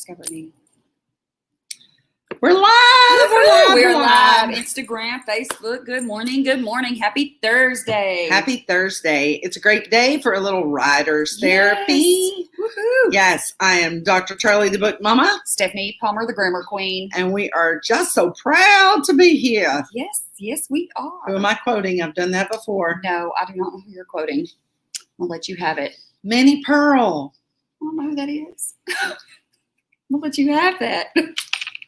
Discover a Need. We're live. We're live. Instagram, Facebook. Good morning. Good morning. Happy Thursday. Happy Thursday. It's a great day for a little writer's therapy. Woohoo. Yes, I am Dr. Charlie, the Book Mama. Stephanie Palmer, the Grammar Queen. And we are just so proud to be here. Yes, we are. Who am I quoting? I've done that before. No, I do not know who you're quoting. I'll let you have it. Minnie Pearl. I don't know who that is. I'll let you have that.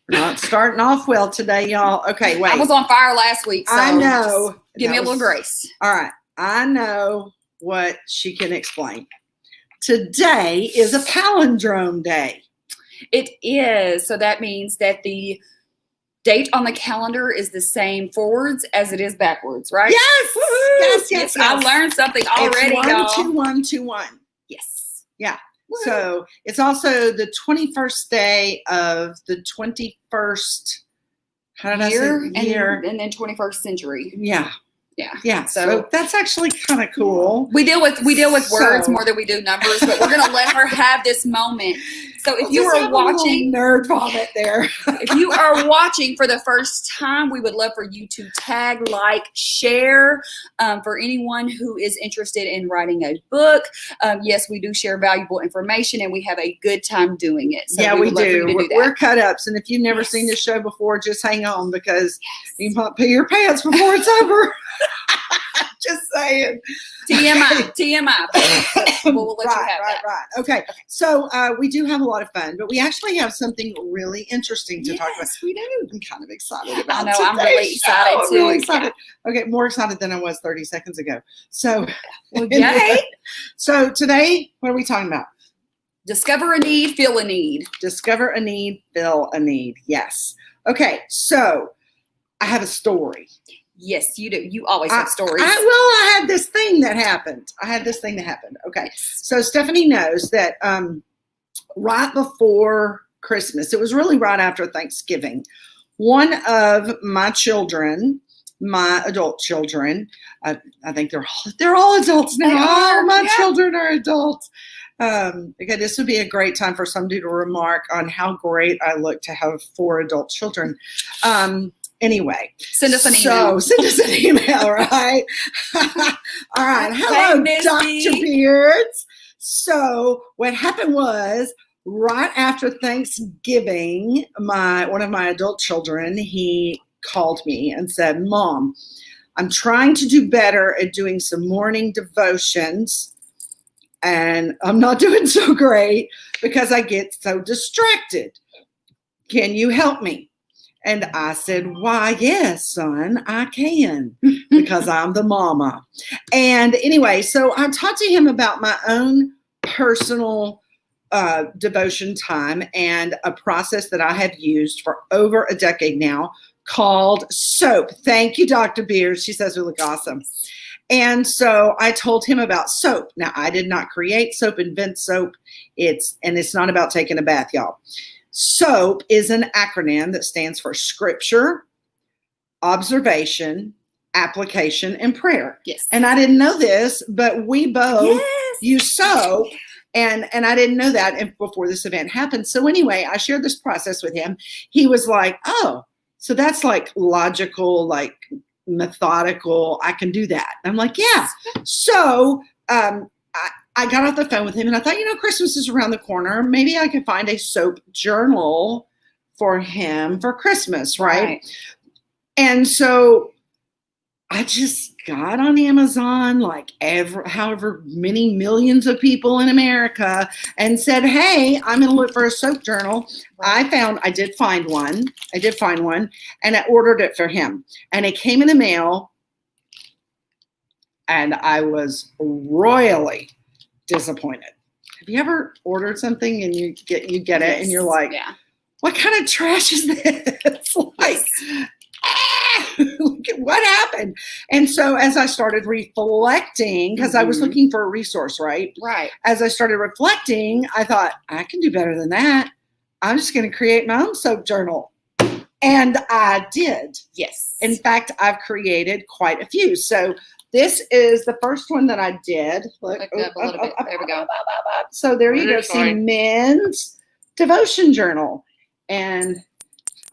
Not starting off well today, y'all. Okay, wait. I was on fire last week, so I know. give me a little grace. All right. I know what she can explain. Today is a palindrome day. It is. So that means that the date on the calendar is the same forwards as it is backwards, right? Yes. Yes. I learned something already, y'all. 1-2-1-2-1. Yes. Yeah. So it's also the 21st day of the 21st year. And then 21st century. Yeah. So that's actually kind of cool. We deal with words more than we do numbers, but we're gonna let her have this moment. So if you are watching, nerd vomit there. If you are watching for the first time, we would love for you to tag, like, share. For anyone who is interested in writing a book, yes, we do share valuable information, and we have a good time doing it. So yeah, we do. We're cut ups, and if you've never seen this show before, just hang on because you might pee your pants before it's over. Just saying. TMI. We'll let you have that. Right. Okay. So we do have a lot of fun, but we actually have something really interesting to talk about. We do. I'm kind of excited about it. I know. I'm really excited too. I'm really excited. Okay, more excited than I was 30 seconds ago. So, okay. So today, what are we talking about? Discover a need, fill a need. Discover a need, fill a need. Yes. Okay. So I have a story. Yes, you do. You always have stories. I had this thing that happened. Okay. So Stephanie knows that right before Christmas, it was really right after Thanksgiving, one of my children, my adult children, I think they're all adults now. All my children are adults. Okay, this would be a great time for somebody to remark on how great I look to have 4 adult children. Anyway, send us an email. Send us an email, right? All right. Hello, Dr. Beards. So what happened was right after Thanksgiving, one of my adult children, he called me and said, "Mom, I'm trying to do better at doing some morning devotions, and I'm not doing so great because I get so distracted. Can you help me?" And I said, "Why, yes, son, I can, because I'm the mama." And anyway, so I talked to him about my own personal devotion time and a process that I have used for over a decade now called SOAP. Thank you, Dr. Beers. She says we look awesome. And so I told him about SOAP. Now, I did not create SOAP, invent SOAP. It's not about taking a bath, y'all. SOAP is an acronym that stands for Scripture, Observation, Application, and Prayer. Yes. And I didn't know this, but we both use SOAP, and I didn't know that before this event happened. So anyway, I shared this process with him. He was like, "Oh, so that's like logical, like methodical. I can do that." I'm like, "Yeah." So I got off the phone with him and I thought, Christmas is around the corner. Maybe I could find a SOAP journal for him for Christmas, right? And so I just got on Amazon, like however many millions of people in America, and said, "Hey, I'm going to look for a SOAP journal." I did find one, and I ordered it for him. And it came in the mail, and I was royally disappointed. Have you ever ordered something and you get it and you're like, "What kind of trash is this?" Like, what happened? And so as I started reflecting, because I was looking for a resource, right? As I started reflecting, I thought, I can do better than that. I'm just going to create my own SOAP journal. And I did. Yes. In fact, I've created quite a few. So this is the first one that I did. Look, up a little bit. There we go. So there you go. See, men's devotion journal. And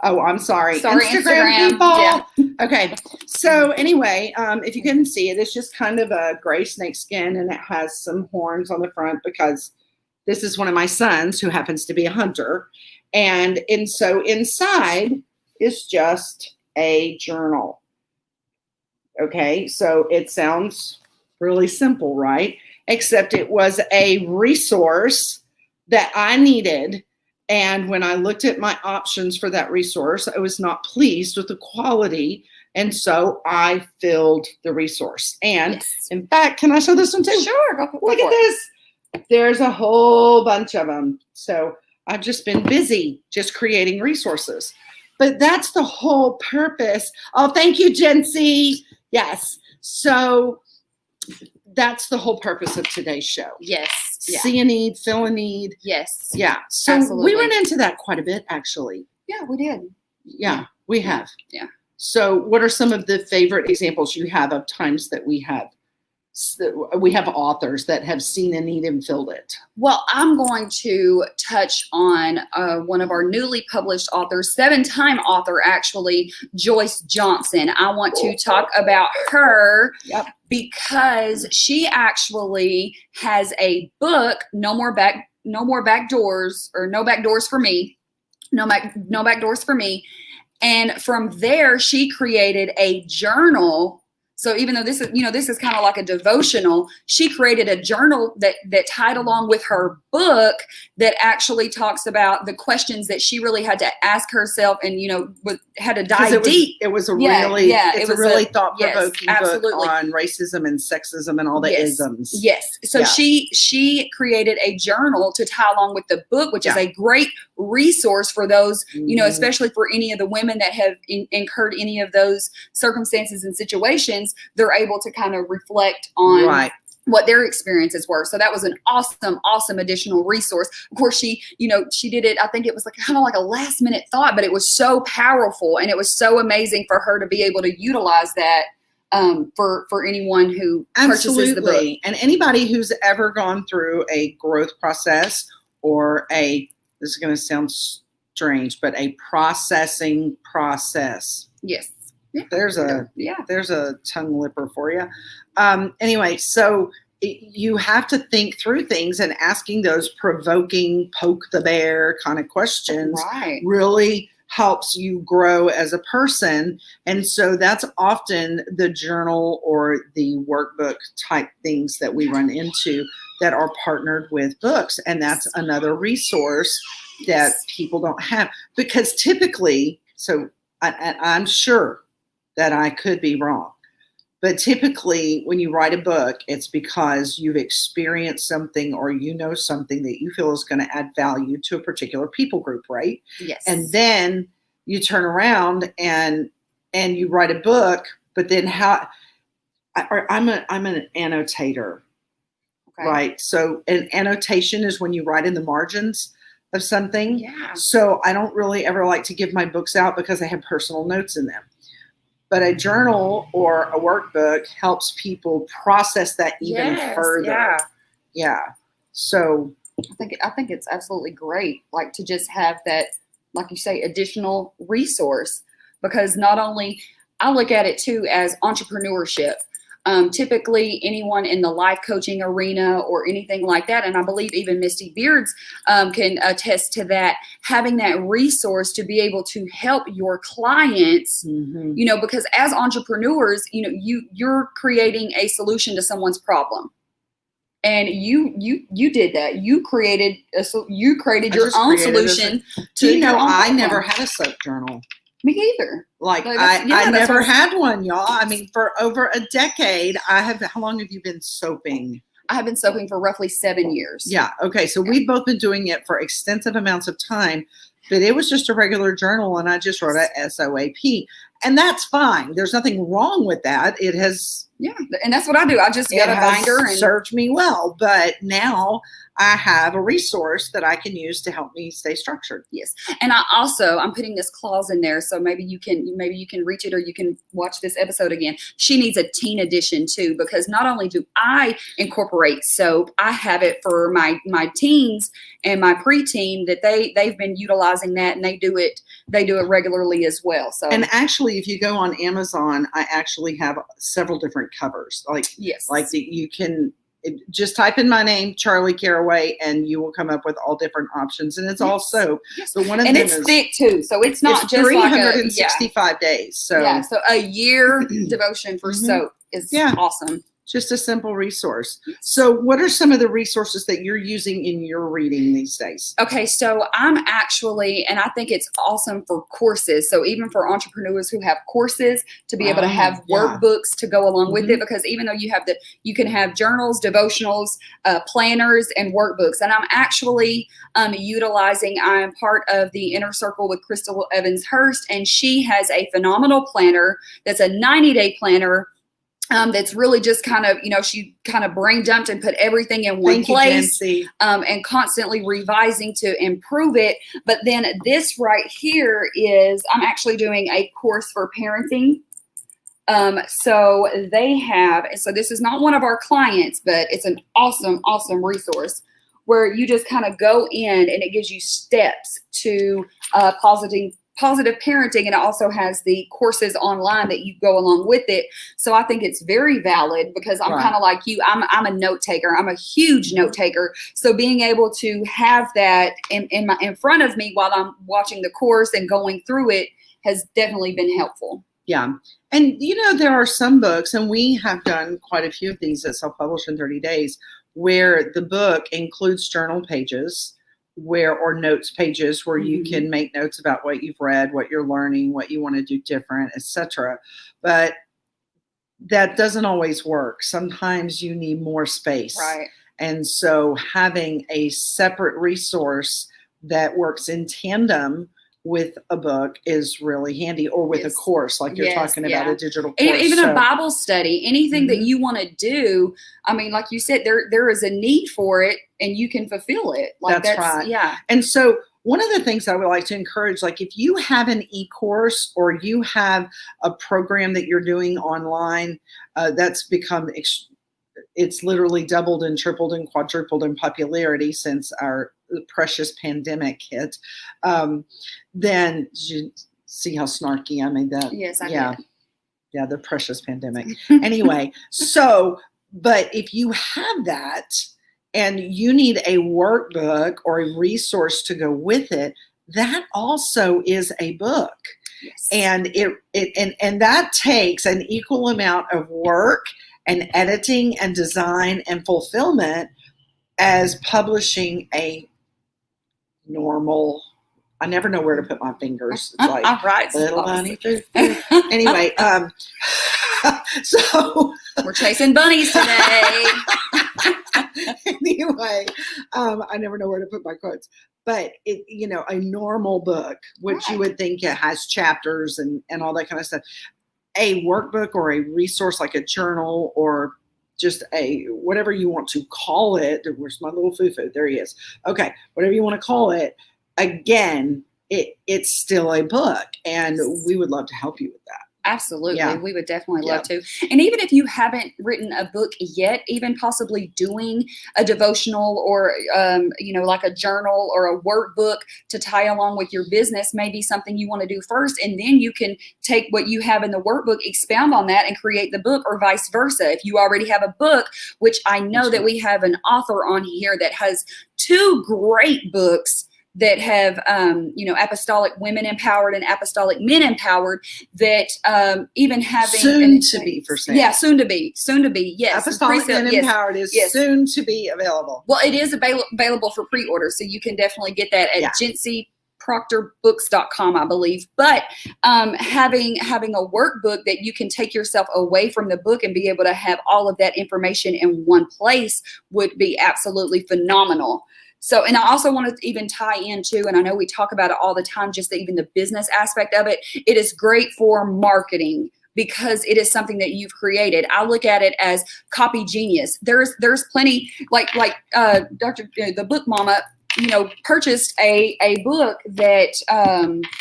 oh, I'm sorry. Instagram people. Yeah. Okay. So anyway, if you couldn't see it, it's just kind of a gray snake skin, and it has some horns on the front because this is one of my sons who happens to be a hunter. And so inside is just a journal. Okay. So it sounds really simple, right? Except it was a resource that I needed. And when I looked at my options for that resource, I was not pleased with the quality. And so I filled the resource. And in fact, can I show this one too? Sure. Look at this. There's a whole bunch of them. So I've just been busy just creating resources. But that's the whole purpose. Oh, thank you, Jency. Yes. So that's the whole purpose of today's show. Yes. Yeah. See a need, fill a need. Yes. Yeah. So absolutely. We went into that quite a bit, actually. Yeah, we did. Yeah, we have. Yeah. So what are some of the favorite examples you have of times that we have authors that have seen a need and filled it? Well, I'm going to touch on one of our newly published authors, 7-time author, actually, Joyce Johnson. I want to talk about her because she actually has a book, No Back Doors for Me. And from there, she created a journal. So even though this is kind of like a devotional, she created a journal that tied along with her book that actually talks about the questions that she really had to ask herself, and had to dive deep. It was a really thought-provoking book on racism and sexism and all the isms. Yes. So she created a journal to tie along with the book, which is a great resource for those, especially for any of the women that have incurred any of those circumstances and situations. They're able to kind of reflect on what their experiences were. So that was an awesome additional resource. Of course, she did it. I think it was kind of like a last minute thought, but it was so powerful, and it was so amazing for her to be able to utilize that for anyone who purchases the book. And anybody who's ever gone through a growth process or this is going to sound strange, but a processing process. Yes. Yeah. There's a tongue lipper for you. Anyway, so you have to think through things, and asking those provoking, poke the bear kind of questions really helps you grow as a person. And so that's often the journal or the workbook type things that we run into that are partnered with books. And that's another resource that people don't have, because typically, I'm sure that I could be wrong, but typically when you write a book, it's because you've experienced something or something that you feel is going to add value to a particular people group, right? Yes. And then you turn around and you write a book, but then I'm an annotator, right? So an annotation is when you write in the margins of something. Yeah. So I don't really ever like to give my books out because I have personal notes in them. But a journal or a workbook helps people process that even further. Yeah. So I think it's absolutely great, to just have that, like you say, additional resource, because not only I look at it too as entrepreneurship. Typically anyone in the life coaching arena or anything like that, and I believe even Misty Beards can attest to that, having that resource to be able to help your clients, because as entrepreneurs, you're creating a solution to someone's problem. And you did that. You created your own solution to I never had a soap journal. Me either. I never had one, y'all. I mean, for over a decade, how long have you been soaping? I have been soaping for roughly 7 years. Yeah. Okay. So we've both been doing it for extensive amounts of time, but it was just a regular journal, and I just wrote a SOAP, and that's fine. There's nothing wrong with that. It has, yeah, and that's what I do. I just got a binder and served me well. But now I have a resource that I can use to help me stay structured. Yes, and I'm putting this clause in there, so maybe you can reach it, or you can watch this episode again. She needs a teen edition too, because not only do I incorporate soap, I have it for my teens and my preteen that they've been utilizing that, and they do it regularly as well. So, and actually, if you go on Amazon, I actually have several different covers. You can just type in my name, Charlie Caraway, and you will come up with all different options. And it's all soap. Yes. But one of and them it's thick too, so it's not just 365 days. So a year devotion for soap is awesome. Just a simple resource. So what are some of the resources that you're using in your reading these days? Okay, so I'm actually, and I think it's awesome for courses. So even for entrepreneurs who have courses, to be able to have workbooks to go along with it, because even though you can have journals, devotionals, planners, and workbooks. And I'm actually utilizing, I'm part of the Inner Circle with Crystal Evans Hurst, and she has a phenomenal planner that's a 90-day planner. That's really just kind of, she kind of brain dumped and put everything in one place, and constantly revising to improve it. But then this right here is, I'm actually doing a course for parenting. So this is not one of our clients, but it's an awesome, awesome resource where you just kind of go in and it gives you steps to positive parenting, and it also has the courses online that you go along with it. So I think it's very valid, because I'm kind of like you. I'm a note taker. I'm a huge note taker. So being able to have that in front of me while I'm watching the course and going through it has definitely been helpful. Yeah. And there are some books, and we have done quite a few of these at Self-Publish in 30 Days, where the book includes journal pages or notes pages where you can make notes about what you've read, what you're learning, what you want to do different, etc. But that doesn't always work. Sometimes you need more space. Right. And so having a separate resource that works in tandem with a book is really handy, or with a course, like you're talking about a digital course. Even a Bible study, anything that you want to do. I mean, like you said, there is a need for it, and you can fulfill it. That's right. Yeah. And so one of the things I would like to encourage, like if you have an e-course or you have a program that you're doing online, that's become it's literally doubled and tripled and quadrupled in popularity since our precious pandemic hit. Then you see how snarky I made that? Yes, I did. Yeah, the precious pandemic. Anyway, but if you have that and you need a workbook or a resource to go with it, that also is a book. Yes. And and that takes an equal amount of work and editing and design and fulfillment as publishing a normal. I never know where to put my fingers. It's like right. Little bunny food. Anyway, so we're chasing bunnies today. Anyway, I never know where to put my quotes. But a normal book, which you would think it has chapters and all that kind of stuff. A workbook or a resource like a journal or just a whatever you want to call it. Where's my little foo-foo? There he is. Okay, whatever you want to call it. Again, it's still a book, and we would love to help you with that. Absolutely. Yeah. We would definitely love to. And even if you haven't written a book yet, even possibly doing a devotional or, like a journal or a workbook to tie along with your business may be something you want to do first. And then you can take what you have in the workbook, expound on that, and create the book, or vice versa. If you already have a book, which I know that we have an author on here that has 2 great books that have, apostolic women empowered and apostolic men empowered, that even having soon to be for sale. Yeah, soon to be. Yes, apostolic men empowered is soon to be available. Well, it is available for pre-order, so you can definitely get that at GencyProctorBooks.com, I believe. But having a workbook that you can take yourself away from the book and be able to have all of that information in one place would be absolutely phenomenal. So, and I also want to even tie into, and I know we talk about it all the time, just even the business aspect of it. It is great for marketing because it is something that you've created. I look at it as copy genius. There's plenty like the book mama, purchased a book that,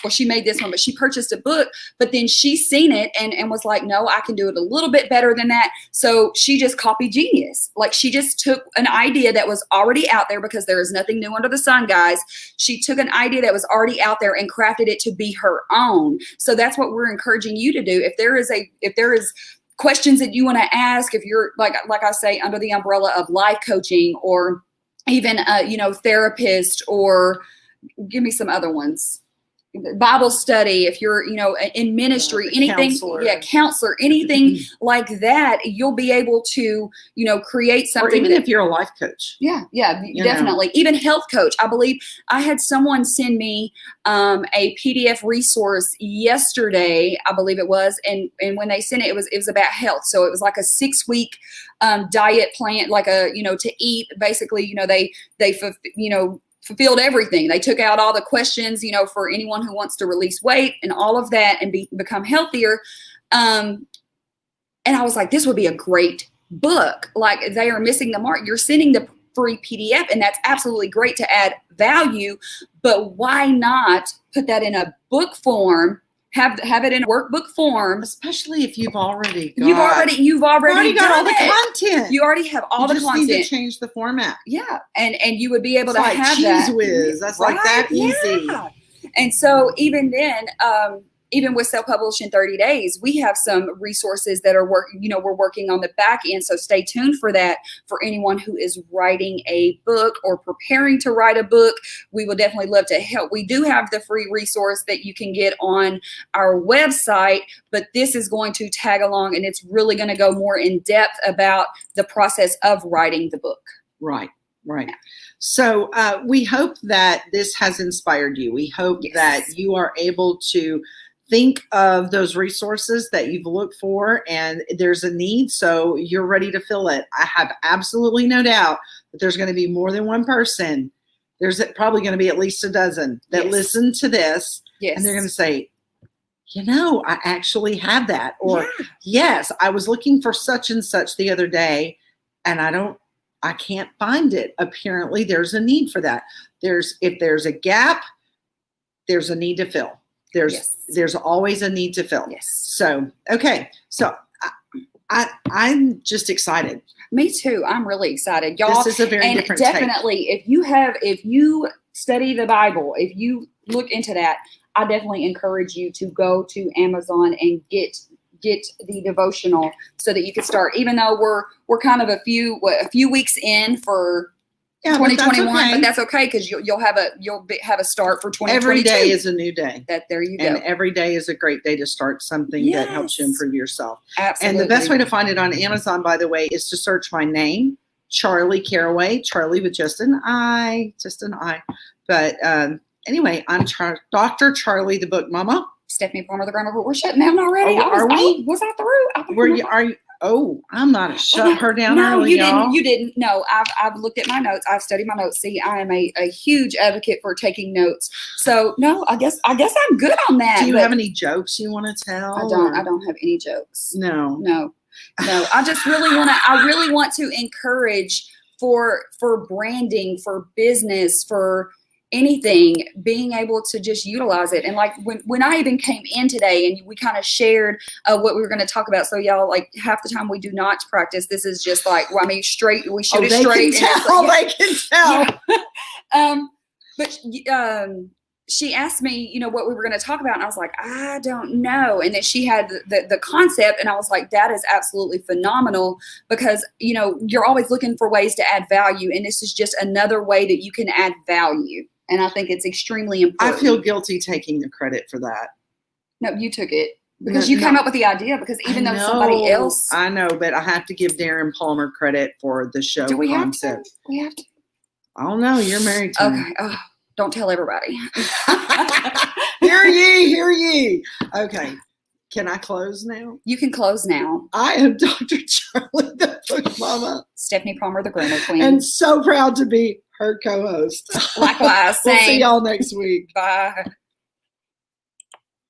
well, she made this one, but she purchased a book, but then she seen it and was like, no, I can do it a little bit better than that. So she just copied genius. Like she just took an idea that was already out there, because there is nothing new under the sun, guys. She took an idea that was already out there and crafted it to be her own. So that's what we're encouraging you to do. If there is questions that you want to ask, if you're like I say, under the umbrella of life coaching, or even therapist, or give me some other ones, Bible study, if you're in ministry, anything, counselor, anything like that, you'll be able to create something. Or even if you're a life coach. Yeah, definitely. Even health coach. I believe I had someone send me a PDF resource yesterday, I believe it was, and when they sent it, it was about health. So it was like a 6-week diet plan, like to eat. Basically, they fulfilled everything. They took out all the questions, for anyone who wants to release weight and all of that and become healthier. And I was like, this would be a great book. Like, they are missing the mark. You're sending the free PDF, and that's absolutely great to add value, but why not put that in a book form? Have it in a workbook form, especially if you've already got all the content. You already have all the content. You just need to change the format. Yeah, and you would be able to have Cheese that. Whiz. That's right? Like that easy. Yeah. And so even then, even with Self-Publish in 30 Days, we have some resources that are we're working on the back end. So stay tuned for that. For anyone who is writing a book or preparing to write a book, we will definitely love to help. We do have the free resource that you can get on our website, but this is going to tag along, and it's really going to go more in depth about the process of writing the book. Right. So we hope that this has inspired you. We hope that you are able to think of those resources that you've looked for, and there's a need, so you're ready to fill it. I have absolutely no doubt that there's going to be more than one person. There's probably going to be at least a dozen that listen to this, and they're going to say, I actually have that. Or, yes, I was looking for such and such the other day, and I can't find it. Apparently, there's a need for that. If there's a gap, there's a need to fill. There's always a need to fill. Yes. So, okay. So I'm just excited. Me too. I'm really excited. Y'all, this is a very different definitely take. If you study the Bible, if you look into that, I definitely encourage you to go to Amazon and get the devotional so that you can start, even though we're kind of a few weeks in for 2021, but that's okay, because you'll have a start for 2022. Every day is a new day. There you go. And every day is a great day to start something that helps you improve yourself. Absolutely. And the best way to find it on Amazon, by the way, is to search my name, Charlie Caraway, Charlie with just an I. But anyway, I'm Dr. Charlie, the book mama. Stephanie Palmer, the grammar book. We're shutting down already. Are we? Was I through? Are you? Oh, I'm not shut her down early, y'all. You didn't. No, I've looked at my notes. I've studied my notes. See, I am a huge advocate for taking notes. So no, I guess I'm good on that. Do you have any jokes you want to tell? I don't have any jokes. No. I just really want to encourage for branding, for business, for anything, being able to just utilize it. And like when I even came in today and we kind of shared what we were going to talk about. So y'all, like, half the time we do not practice. This is just like, we shoot it straight. They can tell. But she asked me, what we were going to talk about. And I was like, I don't know. And then she had the concept, and I was like, that is absolutely phenomenal, because, you're always looking for ways to add value. And this is just another way that you can add value. And I think it's extremely important. I feel guilty taking the credit for that. No, you took it. Because you came up with the idea, because even though somebody else. I know, but I have to give Darren Palmer credit for the show concept. We have to? I don't know. You're married to me. Okay. Oh, don't tell everybody. Hear ye. Okay. Can I close now? You can close now. I am Dr. Charlie, the book mama. Stephanie Palmer, the grammar queen. And so proud to be her co-host. Likewise. We'll see Same. y'all next week. Bye.